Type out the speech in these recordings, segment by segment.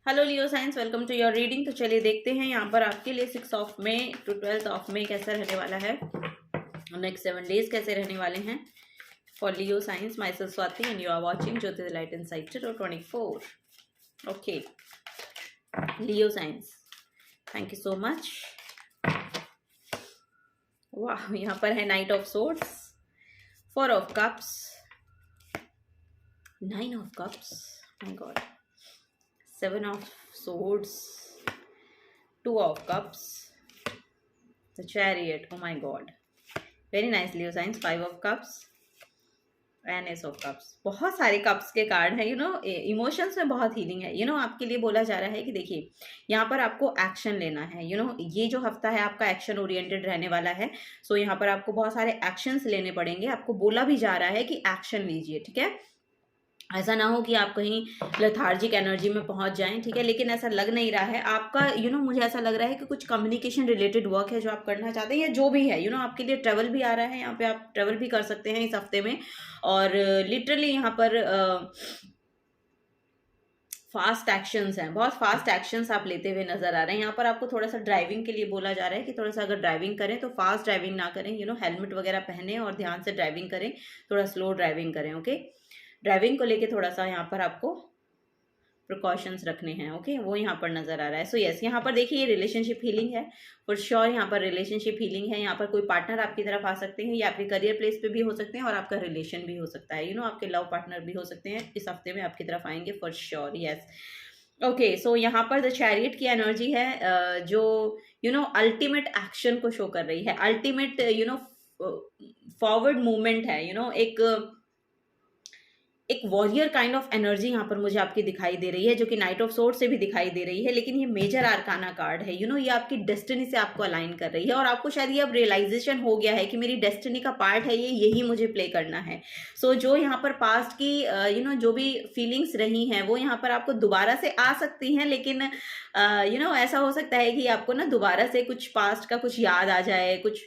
Hello Leo signs, welcome to your reading. तो चलिए देखते हैं यहाँ पर आपके लिए 6 of May to 12 of May कैसा रहने वाला है, नेक्स्ट 7 डेज कैसे रहने वाले हैं for Leo signs. Myself Swati and you are watching Jyotish light insight tarot 24। Okay Leo signs, thank you so much. वाह, यहाँ पर है knight of swords, 4 of cups, 9 of cups, my god, 7 of swords, 2 of cups, the chariot, oh my god, very nice Leo signs, 5 of cups and ace of cups। बहुत सारे cups के card है। Emotions में बहुत healing है। आपके लिए बोला जा रहा है कि देखिए यहाँ पर आपको एक्शन लेना है। ये जो हफ्ता है आपका एक्शन ओरिएंटेड रहने वाला है। सो यहाँ पर आपको बहुत सारे एक्शंस लेने पड़ेंगे। आपको बोला भी जा रहा है कि एक्शन लीजिए, ठीक है। ऐसा ना हो कि आप कहीं लेथार्जिक एनर्जी में पहुंच जाएं, ठीक है। लेकिन ऐसा लग नहीं रहा है आपका। मुझे ऐसा लग रहा है कि कुछ कम्युनिकेशन रिलेटेड वर्क है जो आप करना चाहते हैं, या जो भी है। आपके लिए ट्रेवल भी आ रहा है। यहाँ पे आप ट्रेवल भी कर सकते हैं इस हफ्ते में। और लिटरली यहाँ पर फास्ट एक्शंस हैं, बहुत फास्ट एक्शंस आप लेते हुए नजर आ रहे हैं। यहाँ पर आपको थोड़ा सा ड्राइविंग के लिए बोला जा रहा है कि थोड़ा सा अगर ड्राइविंग करें तो फास्ट ड्राइविंग ना करें। हेलमेट वगैरह पहने और ध्यान से ड्राइविंग करें, थोड़ा स्लो ड्राइविंग करें। ओके, ड्राइविंग को लेके थोड़ा सा यहाँ पर आपको प्रिकॉशंस रखने हैं। ओके, वो यहाँ पर नजर आ रहा है। सो यस, यहाँ पर देखिए ये रिलेशनशिप हीलिंग है फॉर श्योर। यहाँ पर रिलेशनशिप हीलिंग है। यहाँ पर कोई पार्टनर आपकी तरफ आ सकते हैं, या आपके करियर प्लेस पे भी हो सकते हैं, और आपका रिलेशन भी हो सकता है। आपके लव पार्टनर भी हो सकते हैं, इस हफ्ते में आपकी तरफ आएंगे for sure. Yes, okay. So यहाँ पर द चैरियट की एनर्जी है, जो अल्टीमेट एक्शन को शो कर रही है। अल्टीमेट फॉरवर्ड मूवमेंट है। एक वॉरियर काइंड ऑफ एनर्जी यहाँ पर मुझे आपकी दिखाई दे रही है, जो कि नाइट ऑफ सोर्ड से भी दिखाई दे रही है। लेकिन ये मेजर आर्काना कार्ड है। ये आपकी डेस्टिनी से आपको अलाइन कर रही है, और आपको शायद ये अब रियलाइजेशन हो गया है कि मेरी डेस्टिनी का पार्ट है ये, यही मुझे प्ले करना है। सो जो यहाँ पर पास्ट की जो भी फीलिंग्स रही हैं वो यहाँ पर आपको दोबारा से आ सकती हैं। लेकिन ऐसा हो सकता है कि आपको ना दोबारा से कुछ पास्ट का कुछ याद आ जाए, कुछ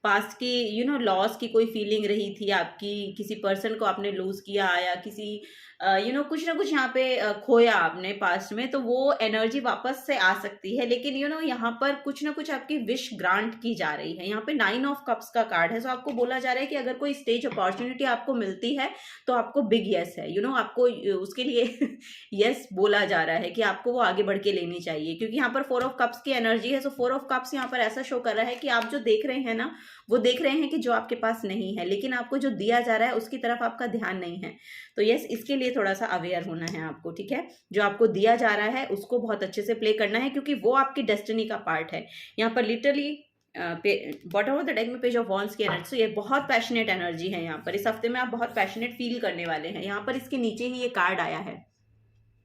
पास्ट की लॉस की कोई फीलिंग रही थी आपकी, किसी पर्सन को आपने लूज किया, या किसी कुछ ना कुछ यहाँ पे खोया आपने पास्ट में, तो वो एनर्जी वापस से आ सकती है। लेकिन यहाँ पर कुछ ना कुछ आपकी विश ग्रांट की जा रही है। यहाँ पे 9 ऑफ कप्स का कार्ड है। सो आपको बोला जा रहा है कि अगर कोई स्टेज अपॉर्चुनिटी आपको मिलती है तो आपको बिग यस है। आपको उसके लिए यस बोला जा रहा है कि आपको वो आगे बढ़ के लेनी चाहिए, क्योंकि यहाँ पर 4 ऑफ कप्स की एनर्जी है। सो 4 ऑफ कप्स यहाँ पर ऐसा शो कर रहा है कि आप जो देख रहे हैं ना, वो देख रहे हैं कि जो आपके पास नहीं है, लेकिन आपको जो दिया जा रहा है उसकी तरफ आपका ध्यान नहीं है। तो यस, इसके लिए थोड़ा सा अवेयर होना है आपको, ठीक है। जो आपको दिया जा रहा है उसको बहुत अच्छे से प्ले करना है, क्योंकि वो आपकी डेस्टिनी का पार्ट है। यहाँ पर literally bottom of the deck में पेज ऑफ वॉन्ड्स की एनर्जी। ये बहुत पैशनेट एनर्जी है। यहाँ पर इस हफ्ते में आप बहुत पैशनेट फील करने वाले हैं। यहाँ पर इसके नीचे ही ये कार्ड आया है,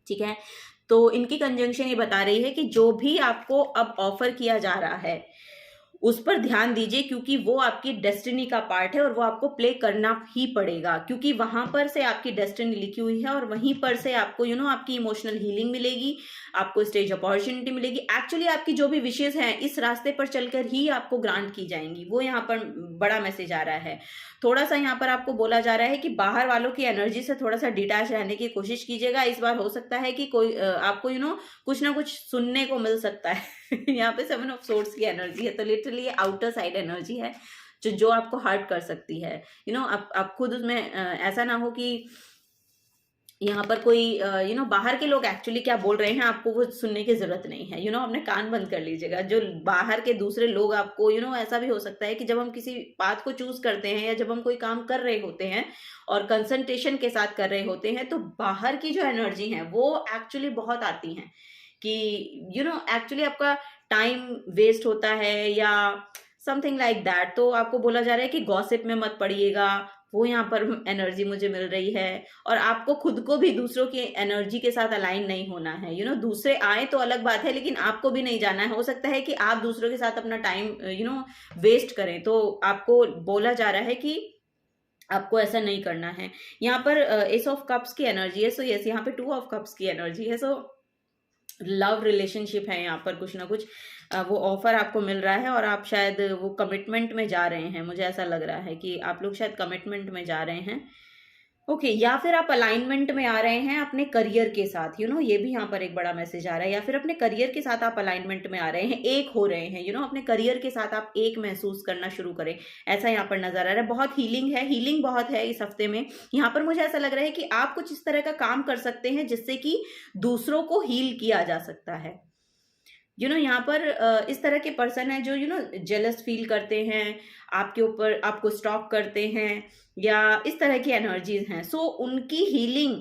ठीक है। तो इनकी कंजंक्शन ये बता रही है कि जो भी आपको अब ऑफर किया जा रहा है उस पर ध्यान दीजिए, क्योंकि वो आपकी डेस्टिनी का पार्ट है और वो आपको प्ले करना ही पड़ेगा, क्योंकि वहां पर से आपकी डेस्टिनी लिखी हुई है, और वहीं पर से आपको आपकी इमोशनल हीलिंग मिलेगी, आपको स्टेज अपॉर्चुनिटी मिलेगी। एक्चुअली आपकी जो भी विशेष हैं इस रास्ते पर चलकर ही आपको ग्रांट की जाएंगी। वो यहाँ पर बड़ा मैसेज आ रहा है। थोड़ा सा यहाँ पर आपको बोला जा रहा है कि बाहर वालों की एनर्जी से थोड़ा सा डिटैच रहने की कोशिश कीजिएगा। इस बार हो सकता है कि कोई आपको कुछ ना कुछ सुनने को मिल सकता है। यहाँ पे 7 ऑफ सोर्ड्स की एनर्जी है, तो लिटरली ये आउटर साइड एनर्जी है जो आपको हर्ट कर सकती है। आप खुद उसमें ऐसा ना हो कि यहाँ पर कोई बाहर के लोग एक्चुअली क्या बोल रहे हैं आपको वो सुनने की जरूरत नहीं है। अपने कान बंद कर लीजिएगा। जो बाहर के दूसरे लोग आपको ऐसा भी हो सकता है कि जब हम किसी बात को चूज करते हैं, या जब हम कोई काम कर रहे होते हैं और कंसंट्रेशन के साथ कर रहे होते हैं, तो बाहर की जो एनर्जी है वो एक्चुअली बहुत आती हैं कि एक्चुअली आपका टाइम वेस्ट होता है, या समथिंग लाइक दैट। तो आपको बोला जा रहा है कि गॉसिप में मत पड़िएगा। वो यहाँ पर एनर्जी मुझे मिल रही है। और आपको खुद को भी दूसरों की एनर्जी के साथ अलाइन नहीं होना है। दूसरे आए तो अलग बात है, लेकिन आपको भी नहीं जाना है। हो सकता है कि आप दूसरों के साथ अपना टाइम वेस्ट करें, तो आपको बोला जा रहा है कि आपको ऐसा नहीं करना है। यहाँ पर एस ऑफ कप्स की एनर्जी है। सो यस, यहाँ पे 2 ऑफ कप्स की एनर्जी है। सो लव रिलेशनशिप है। यहाँ पर कुछ ना कुछ वो ऑफर आपको मिल रहा है, और आप शायद वो कमिटमेंट में जा रहे हैं। मुझे ऐसा लग रहा है कि आप लोग शायद कमिटमेंट में जा रहे हैं। ओके या फिर आप अलाइनमेंट में आ रहे हैं अपने करियर के साथ, ये भी यहाँ पर एक बड़ा मैसेज आ रहा है। या फिर अपने करियर के साथ आप अलाइनमेंट में आ रहे हैं, एक हो रहे हैं, अपने करियर के साथ आप एक महसूस करना शुरू करें, ऐसा यहाँ पर नजर आ रहा है। बहुत हीलिंग है, हीलिंग बहुत है इस हफ्ते में। यहाँ पर मुझे ऐसा लग रहा है कि आप कुछ इस तरह का काम कर सकते हैं जिससे कि दूसरों को हील किया जा सकता है। यहाँ पर इस तरह के पर्सन है जो जेलस फील करते हैं आपके ऊपर, आपको स्टॉक करते हैं, या इस तरह की एनर्जीज हैं। सो उनकी हीलिंग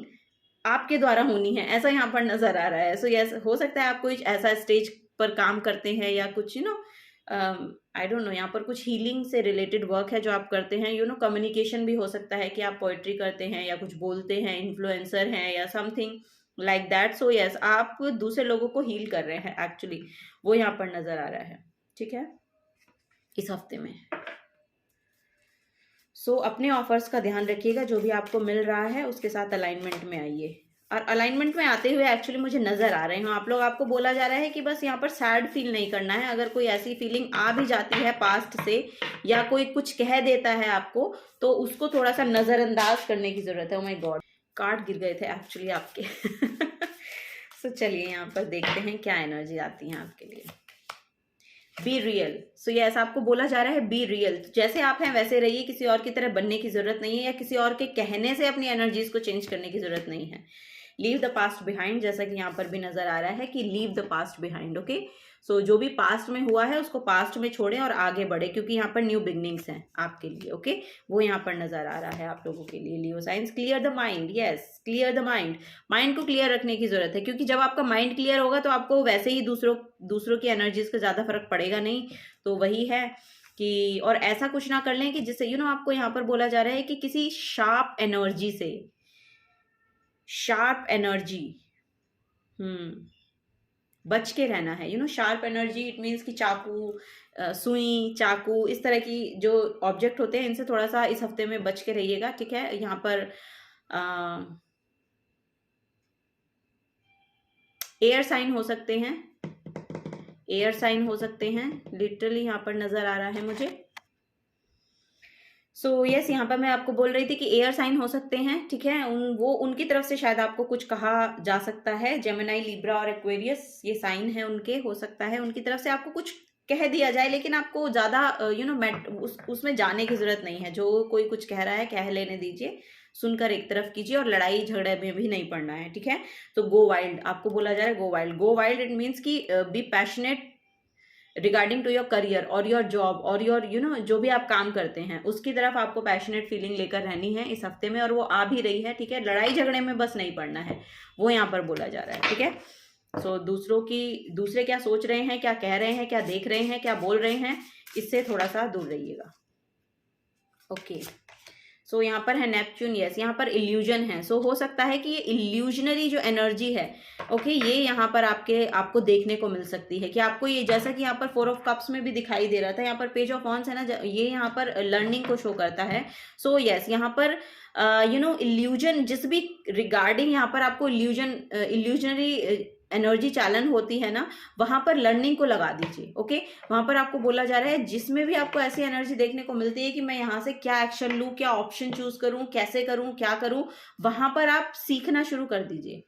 आपके द्वारा होनी है, ऐसा यहाँ पर नजर आ रहा है। सो यस, हो सकता है आप कोई ऐसा स्टेज पर काम करते हैं या कुछ आई डोंट नो, यहाँ पर कुछ हीलिंग से रिलेटेड वर्क है जो आप करते हैं। कम्युनिकेशन भी हो सकता है कि आप पोइट्री करते हैं या कुछ बोलते हैं, इन्फ्लुएंसर हैं या something like that. So yes, आप दूसरे लोगों को हील कर रहे हैं एक्चुअली, वो यहाँ पर नजर आ रहा है, ठीक है, इस हफ्ते में। सो अपने ऑफर्स का ध्यान रखिएगा, जो भी आपको मिल रहा है उसके साथ अलाइनमेंट में आइए। और अलाइनमेंट में आते हुए एक्चुअली मुझे नजर आ रहे हैं आप लोग, आपको बोला जा रहा है कि बस यहाँ पर सैड फील नहीं करना है। अगर कोई ऐसी फीलिंग आ भी जाती है पास्ट से, या कोई कुछ कह देता है आपको, तो उसको थोड़ा सा नजरअंदाज करने की जरूरत है। ओ माय गॉड, कार्ड गिर गए थे एक्चुअली आपके। सो चलिए यहाँ पर देखते हैं क्या एनर्जी आती है आपके लिए। Be real. सो ये ऐसा आपको बोला जा रहा है, बी रियल, जैसे आप हैं वैसे रहिए, किसी और की तरह बनने की जरूरत नहीं है, या किसी और के कहने से अपनी एनर्जीज को चेंज करने की जरूरत नहीं है। लीव द पास्ट बिहाइंड, जैसा कि यहाँ पर भी नजर आ रहा है कि leave the past behind. Okay, so जो भी पास्ट में हुआ है उसको पास्ट में छोड़ें और आगे बढ़े, क्योंकि यहाँ पर न्यू बिगनिंग्स हैं आपके लिए। ओके, वो यहाँ पर नजर आ रहा है आप लोगों के लिए। Leo signs, clear the mind. Yes, clear the mind, mind को क्लियर रखने की जरूरत है, क्योंकि जब आपका माइंड क्लियर होगा तो आपको वैसे ही दूसरों की एनर्जीज का ज्यादा फर्क पड़ेगा नहीं। तो वही है कि, और ऐसा कुछ ना कर लें कि जिससे आपको यहाँ पर बोला जा रहा है कि किसी शार्प एनर्जी से, शार्प एनर्जी, बच के रहना है। शार्प एनर्जी इट मीन्स कि चाकू, सुई, चाकू, इस तरह की जो ऑब्जेक्ट होते हैं इनसे थोड़ा सा इस हफ्ते में बच के रहिएगा, ठीक है। यहाँ पर एयर साइन हो सकते हैं, एयर साइन हो सकते हैं, लिटरली यहाँ पर नजर आ रहा है मुझे। सो यस, यहाँ पर मैं आपको बोल रही थी कि एयर साइन हो सकते हैं, ठीक है। वो उनकी तरफ से शायद आपको कुछ कहा जा सकता है। जेमिनी, लिब्रा और एक्वेरियस ये साइन है उनके, हो सकता है उनकी तरफ से आपको कुछ कह दिया जाए, लेकिन आपको ज़्यादा उसमें जाने की ज़रूरत नहीं है। जो कोई कुछ कह रहा है कह लेने दीजिए, सुनकर एक तरफ कीजिए, और लड़ाई झगड़े में भी नहीं पड़ना है, ठीक है। तो गो वाइल्ड आपको बोला जा रहा है, go wild. Go wild it means कि be passionate regarding to your career और योर जॉब और योर जो भी आप काम करते हैं उसकी तरफ आपको पैशनेट फीलिंग लेकर रहनी है इस हफ्ते में, और वो आ भी रही है, ठीक है। लड़ाई झगड़े में बस नहीं पड़ना है, वो यहाँ पर बोला जा रहा है, ठीक है। सो दूसरे क्या सोच रहे हैं, क्या कह रहे हैं, क्या देख रहे हैं, क्या बोल रहे हैं, इससे थोड़ा सा दूर रहिएगा। ओके, सो यहाँ पर है नेपच्यून। यस, यहाँ पर इल्यूजन है। सो हो सकता है कि ये इल्यूजनरी जो एनर्जी है, ओके, ये यहाँ पर आपको देखने को मिल सकती है कि आपको ये, जैसा कि यहाँ पर 4 ऑफ कप्स में भी दिखाई दे रहा था, यहाँ पर पेज ऑफ वॉन्ड्स है ना, ये यहाँ पर लर्निंग को शो करता है। सो यस, यहाँ पर इल्यूजन, जिस भी रिगार्डिंग यहाँ पर आपको इल्यूजनरी एनर्जी चालन होती है ना, वहां पर लर्निंग को लगा दीजिए। ओके, वहां पर आपको बोला जा रहा है जिसमें भी आपको ऐसी एनर्जी देखने को मिलती है कि मैं यहाँ से क्या एक्शन लूँ, क्या ऑप्शन चूज करूँ, कैसे करूँ, क्या करूँ, वहां पर आप सीखना शुरू कर दीजिए,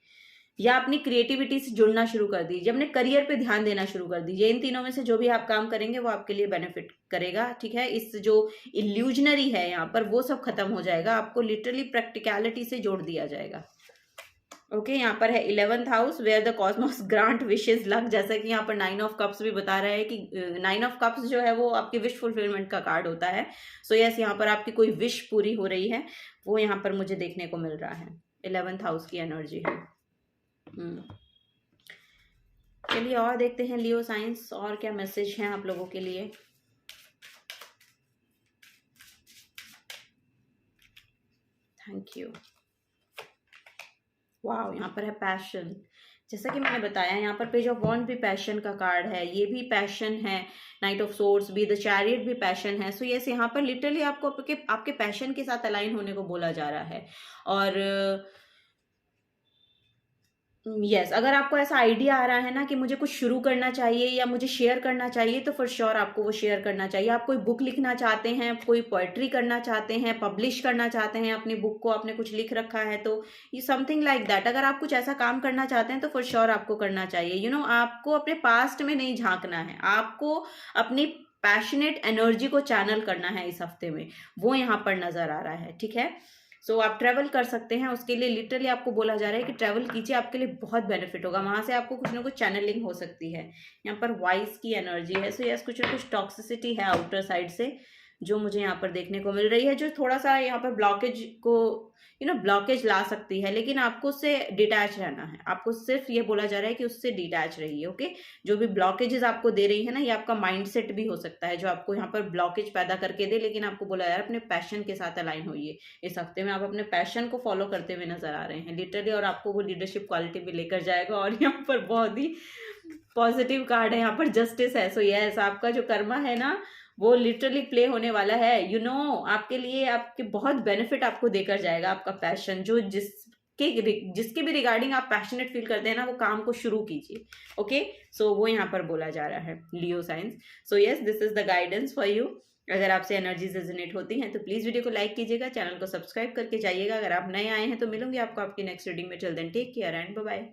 या अपनी क्रिएटिविटी से जुड़ना शुरू कर दीजिए, अपने करियर पे ध्यान देना शुरू कर दीजिए। इन तीनों में से जो भी आप काम करेंगे वो आपके लिए बेनिफिट करेगा, ठीक है। इस जो इल्यूजनरी है यहाँ पर वो सब खत्म हो जाएगा, आपको लिटरली प्रैक्टिकलिटी से जोड़ दिया जाएगा। ओके, यहाँ पर है 11th house where the cosmos grant wishes luck, जैसा कि यहाँ पर 9 ऑफ कप्स भी बता रहा है कि 9 ऑफ कप्स जो है वो आपकी विश फुलफिलमेंट का कार्ड होता है। सो यस, यहाँ पर आपकी कोई विश पूरी हो रही है, वो यहाँ पर मुझे देखने को मिल रहा है। 11th हाउस की एनर्जी है। चलिए और देखते हैं लियो साइंस, और क्या मैसेज हैं आप लोगों के लिए। Thank you. वाह, यहाँ पर है पैशन। जैसा कि मैंने बताया, यहाँ पर पेज ऑफ वॉन्ड भी पैशन का कार्ड है, ये भी पैशन है। नाइट ऑफ सोर्ड्स भी, द चैरियट भी पैशन है। सो यस, यहाँ पर लिटरली आपको आपके पैशन के साथ अलाइन होने को बोला जा रहा है। और यस, अगर आपको ऐसा आइडिया आ रहा है ना कि मुझे कुछ शुरू करना चाहिए या मुझे शेयर करना चाहिए, तो फॉर श्योर आपको वो शेयर करना चाहिए। आप कोई बुक लिखना चाहते हैं, कोई पोएट्री करना चाहते हैं, पब्लिश करना चाहते हैं अपनी बुक को, आपने कुछ लिख रखा है तो ये समथिंग लाइक दैट, अगर आप कुछ ऐसा काम करना चाहते हैं तो फॉर श्योर आपको करना चाहिए। आपको अपने पास्ट में नहीं झांकना है, आपको अपनी पैशनेट एनर्जी को चैनल करना है इस हफ्ते में, वो यहाँ पर नजर आ रहा है। ठीक है, सो आप ट्रैवल कर सकते हैं, उसके लिए लिटरली आपको बोला जा रहा है कि ट्रैवल कीजिए, आपके लिए बहुत बेनिफिट होगा, वहां से आपको कुछ ना कुछ चैनलिंग हो सकती है। यहाँ पर वाइस की एनर्जी है, सो यस कुछ ना कुछ टॉक्सिसिटी है आउटर साइड से जो मुझे यहाँ पर देखने को मिल रही है, जो थोड़ा सा यहाँ पर ब्लॉकेज को ब्लॉकेज ला सकती है, लेकिन आपको उससे डिटैच रहना है। आपको सिर्फ ये बोला जा रहा है कि उससे डिटैच रहिए। ओके, जो भी ब्लॉकेजेस आपको दे रही है ना, ये आपका माइंडसेट भी हो सकता है जो आपको यहाँ पर ब्लॉकेज पैदा करके दे, लेकिन आपको बोला जा रहा है अपने पैशन के साथ अलाइन होइए। इस हफ्ते में आप अपने पैशन को फॉलो करते हुए नजर आ रहे हैं लिटरली, और आपको वो लीडरशिप क्वालिटी भी लेकर जाएगा। और यहाँ पर बहुत ही पॉजिटिव कार्ड है, यहाँ पर जस्टिस है। सो यस, आपका जो कर्मा है ना वो लिटरली प्ले होने वाला है। आपके लिए आपके बहुत बेनिफिट आपको देकर जाएगा। आपका पैशन जो जिसके भी रिगार्डिंग आप पैशनेट फील करते हैं ना, वो काम को शुरू कीजिए। ओके, सो वो यहाँ पर बोला जा रहा है Leo signs. So yes, this is the guidance for you. अगर आपसे एनर्जीज रेजोनेट होती हैं तो प्लीज वीडियो को लाइक कीजिएगा, चैनल को सब्सक्राइब करके जाइएगा। अगर आप नए आए हैं तो मिलूंगी आपको आपकी नेक्स्ट रीडिंग में। Till then take care and bye bye.